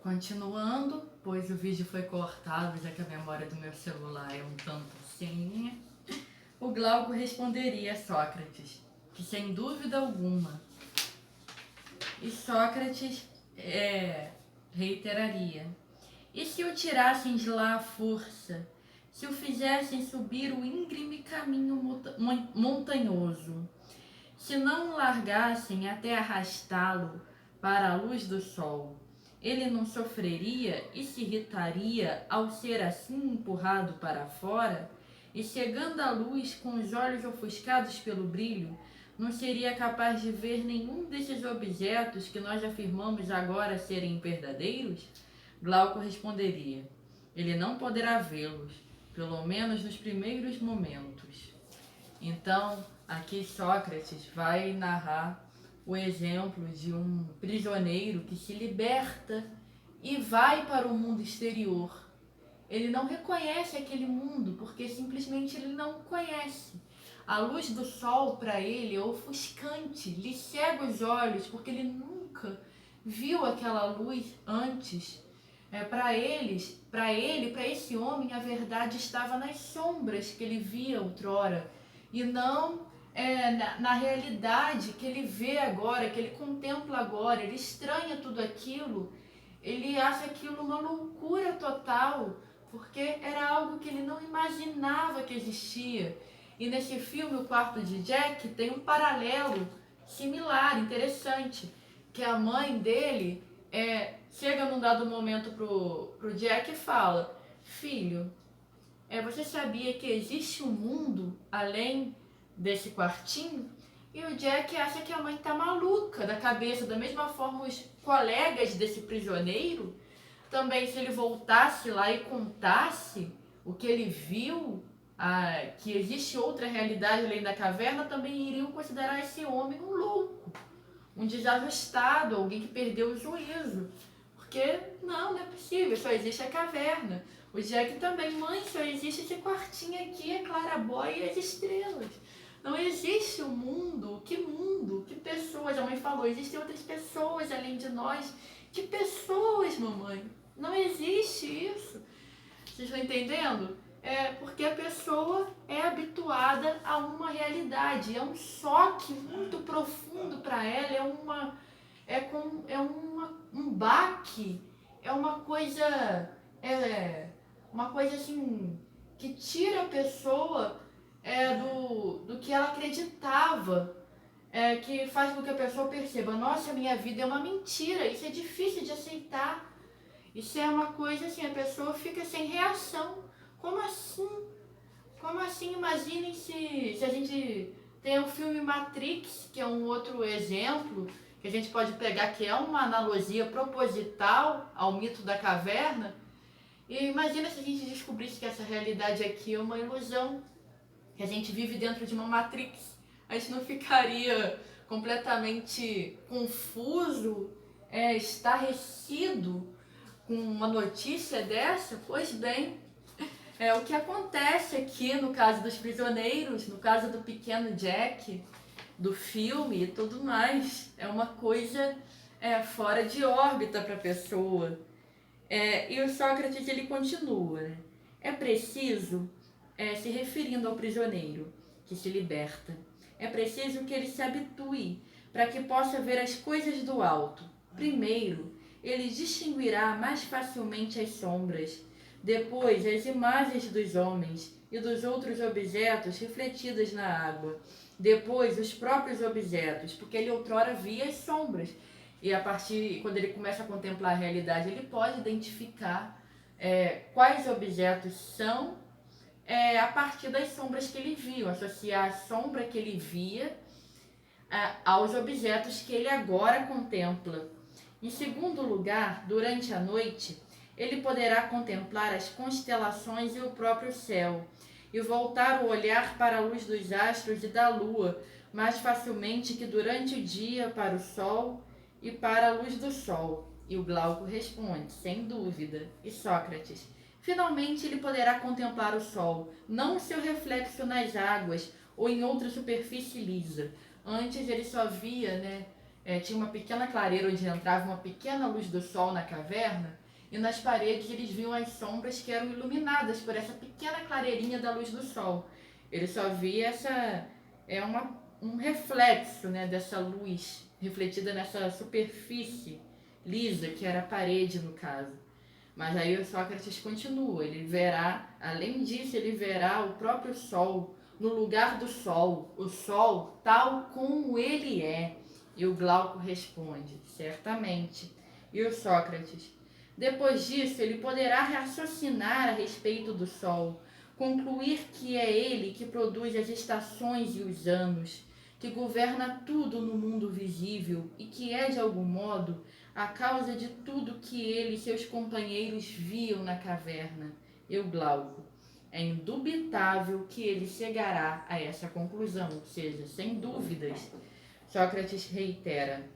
Continuando, pois o vídeo foi cortado, já que a memória do meu celular é um tanto sem, o Glauco responderia a Sócrates, que sem dúvida alguma, e Sócrates reiteraria: e se o tirassem de lá à força, se o fizessem subir o íngreme caminho montanhoso, se não o largassem até arrastá-lo para a luz do sol, ele não sofreria e se irritaria ao ser assim empurrado para fora? E chegando à luz com os olhos ofuscados pelo brilho, não seria capaz de ver nenhum desses objetos que nós afirmamos agora serem verdadeiros? Glauco responderia: ele não poderá vê-los, pelo menos nos primeiros momentos. Então, aqui Sócrates vai narrar o exemplo de um prisioneiro que se liberta e vai para o mundo exterior. Ele não reconhece aquele mundo porque simplesmente ele não o conhece. A luz do sol para ele é ofuscante, lhe cega os olhos porque ele nunca viu aquela luz antes. Para esse homem, a verdade estava nas sombras que ele via outrora e não na realidade que ele vê agora, que ele contempla agora. Ele estranha tudo aquilo, ele acha aquilo uma loucura total, porque era algo que ele não imaginava que existia. E nesse filme, O Quarto de Jack, tem um paralelo similar, interessante, que a mãe dele chega num dado momento pro Jack e fala: filho, você sabia que existe um mundo além desse quartinho? E o Jack acha que a mãe tá maluca da cabeça. Da mesma forma, os colegas desse prisioneiro também, se ele voltasse lá e contasse o que ele viu, que existe outra realidade além da caverna, também iriam considerar esse homem um louco, um desajustado, alguém que perdeu o juízo. Porque não é possível, só existe a caverna. O Jack também: mãe, só existe esse quartinho aqui, a claraboia e as estrelas. Não existe o mundo. Que mundo? Que pessoas? A mãe falou: existem outras pessoas além de nós. Que pessoas, mamãe? Não existe isso. Vocês estão entendendo? Porque a pessoa é habituada a uma realidade. É um choque muito profundo para ela. Um baque. É uma coisa assim que tira a pessoa do que ela acreditava, que faz com que a pessoa perceba: nossa, minha vida é uma mentira, isso é difícil de aceitar. Isso é uma coisa assim, a pessoa fica sem reação. Como assim? Como assim? Imaginem se a gente tem o filme Matrix, que é um outro exemplo que a gente pode pegar, que é uma analogia proposital ao mito da caverna. E imagina se a gente descobrisse que essa realidade aqui é uma ilusão, que a gente vive dentro de uma Matrix. A gente não ficaria completamente confuso, estarrecido com uma notícia dessa? Pois bem, é o que acontece aqui no caso dos prisioneiros, no caso do pequeno Jack, do filme e tudo mais. É uma coisa fora de órbita para a pessoa. E o Sócrates ele continua, né? É preciso, se referindo ao prisioneiro que se liberta, é preciso que ele se habitue para que possa ver as coisas do alto. Primeiro, ele distinguirá mais facilmente as sombras, depois as imagens dos homens e dos outros objetos refletidas na água, depois os próprios objetos, porque ele outrora via as sombras. E quando ele começa a contemplar a realidade, ele pode identificar quais objetos são a partir das sombras que ele viu, associar a sombra que ele via aos objetos que ele agora contempla. Em segundo lugar, durante a noite, ele poderá contemplar as constelações e o próprio céu, e voltar o olhar para a luz dos astros e da lua mais facilmente que durante o dia para o sol e para a luz do sol. E o Glauco responde: sem dúvida. E Sócrates: finalmente ele poderá contemplar o sol, não o seu reflexo nas águas ou em outra superfície lisa. Antes ele só via, tinha uma pequena clareira onde entrava uma pequena luz do sol na caverna, e nas paredes eles viam as sombras que eram iluminadas por essa pequena clareirinha da luz do sol. Ele só via um reflexo, né, dessa luz refletida nessa superfície lisa, que era a parede no caso. Mas aí o Sócrates continua, ele verá, além disso, ele verá o próprio sol no lugar do sol, o sol tal como ele é. E o Glauco responde, certamente. E o Sócrates, depois disso, ele poderá raciocinar a respeito do sol, concluir que é ele que produz as estações e os anos, que governa tudo no mundo visível e que é, de algum modo, a causa de tudo que ele e seus companheiros viam na caverna. Eu, Glauco, é indubitável que ele chegará a essa conclusão, ou seja, sem dúvidas. Sócrates reitera,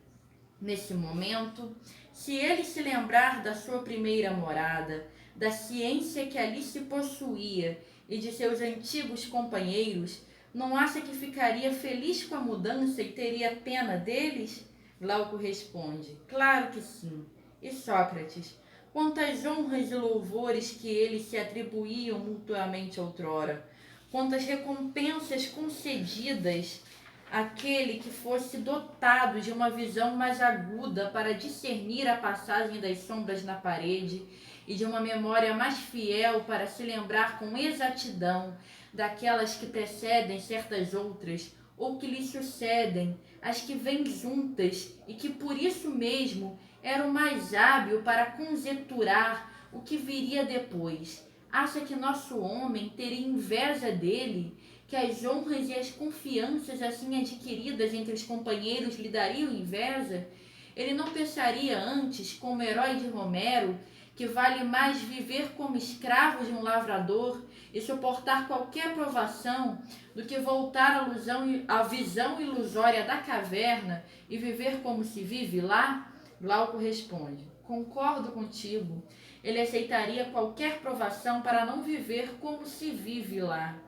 nesse momento, se ele se lembrar da sua primeira morada, da ciência que ali se possuía e de seus antigos companheiros, não acha que ficaria feliz com a mudança e teria pena deles? Glauco responde, claro que sim. E Sócrates, quantas honras e louvores que eles se atribuíam mutuamente outrora, quantas recompensas concedidas àquele que fosse dotado de uma visão mais aguda para discernir a passagem das sombras na parede e de uma memória mais fiel para se lembrar com exatidão daquelas que precedem certas outras ou que lhe sucedem, as que vêm juntas e que por isso mesmo era o mais hábil para conjecturar o que viria depois. Acha que nosso homem teria inveja dele, que as honras e as confianças assim adquiridas entre os companheiros lhe dariam inveja? Ele não pensaria antes, como herói de Homero, que vale mais viver como escravo de um lavrador e suportar qualquer provação do que voltar à visão ilusória da caverna e viver como se vive lá? Glauco responde, concordo contigo. Ele aceitaria qualquer provação para não viver como se vive lá.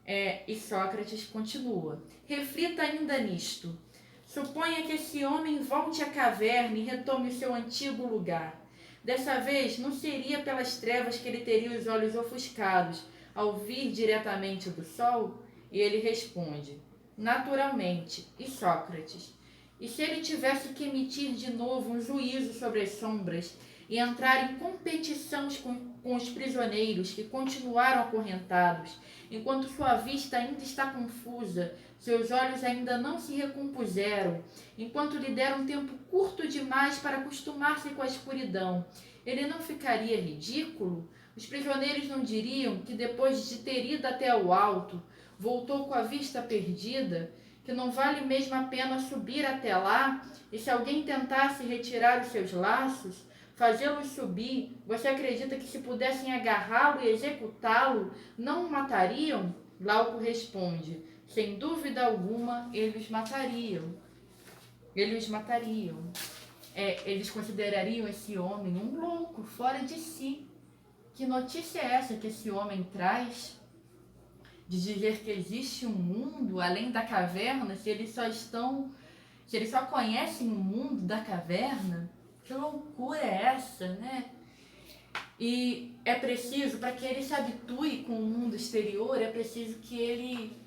E Sócrates continua, reflita ainda nisto. Suponha que esse homem volte à caverna e retome o seu antigo lugar. Dessa vez, não seria pelas trevas que ele teria os olhos ofuscados ao vir diretamente do sol? E ele responde, naturalmente. E Sócrates, e se ele tivesse que emitir de novo um juízo sobre as sombras e entrar em competição com os prisioneiros que continuaram acorrentados, enquanto sua vista ainda está confusa, seus olhos ainda não se recompuseram, enquanto lhe deram um tempo curto demais para acostumar-se com a escuridão, ele não ficaria ridículo? Os prisioneiros não diriam que depois de ter ido até o alto, voltou com a vista perdida, que não vale mesmo a pena subir até lá, e se alguém tentasse retirar os seus laços, fazê-los subir, você acredita que se pudessem agarrá-lo e executá-lo, não o matariam? Glauco responde, sem dúvida alguma, eles matariam. Eles matariam. Eles considerariam esse homem um louco, fora de si. Que notícia é essa que esse homem traz? De dizer que existe um mundo além da caverna, se eles só conhecem o mundo da caverna? Que loucura é essa, né? E é preciso, para que ele se habitue com o mundo exterior, é preciso que ele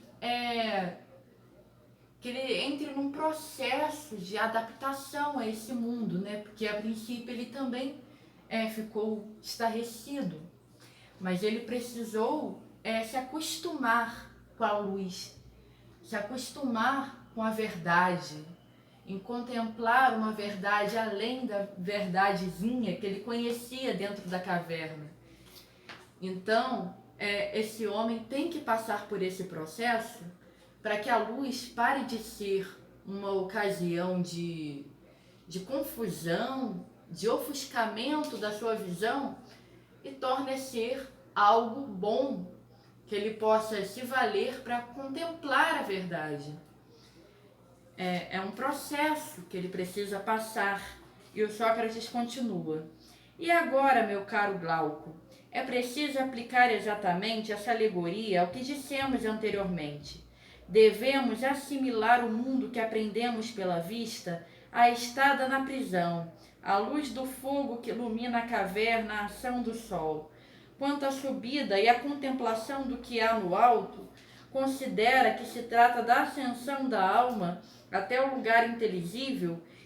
entre num processo de adaptação a esse mundo, né? Porque a princípio ele também ficou estarrecido, mas ele precisou se acostumar com a luz, se acostumar com a verdade, em contemplar uma verdade além da verdadezinha que ele conhecia dentro da caverna. Então, esse homem tem que passar por esse processo para que a luz pare de ser uma ocasião de confusão, de ofuscamento da sua visão e torne a ser algo bom, que ele possa se valer para contemplar a verdade. É um processo que ele precisa passar. E o Sócrates continua. E agora, meu caro Glauco, é preciso aplicar exatamente essa alegoria ao que dissemos anteriormente. Devemos assimilar o mundo que aprendemos pela vista, a estada na prisão, a luz do fogo que ilumina a caverna, a ação do sol. Quanto à subida e à contemplação do que há no alto, considera que se trata da ascensão da alma até o lugar inteligível